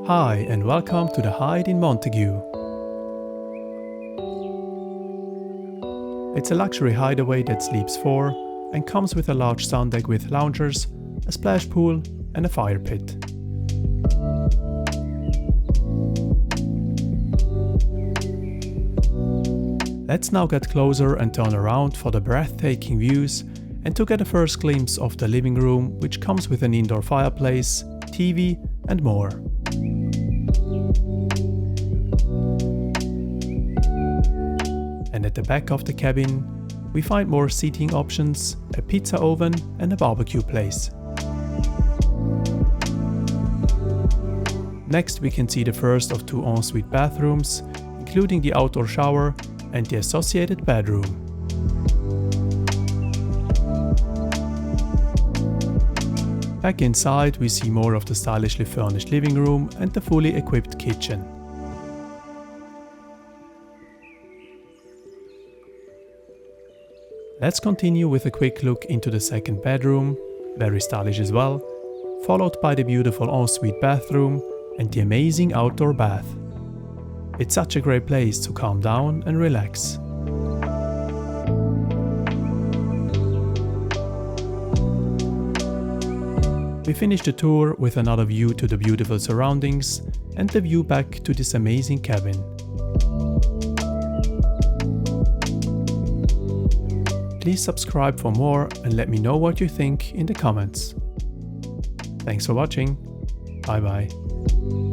Hi and welcome to the Hyde in Montagu. It's a luxury hideaway that sleeps 4 and comes with a large sun deck with loungers, a splash pool and a fire pit. Let's now get closer and turn around for the breathtaking views and to get a first glimpse of the living room, which comes with an indoor fireplace, TV and more. And at the back of the cabin, we find more seating options, a pizza oven and a barbecue place. Next we can see the first of 2 ensuite bathrooms, including the outdoor shower and the associated bedroom. Back inside we see more of the stylishly furnished living room and the fully equipped kitchen. Let's continue with a quick look into the second bedroom, very stylish as well, followed by the beautiful ensuite bathroom and the amazing outdoor bath. It's such a great place to calm down and relax. We finish the tour with another view to the beautiful surroundings and the view back to this amazing cabin. Please subscribe for more and let me know what you think in the comments. Thanks for watching. Bye bye.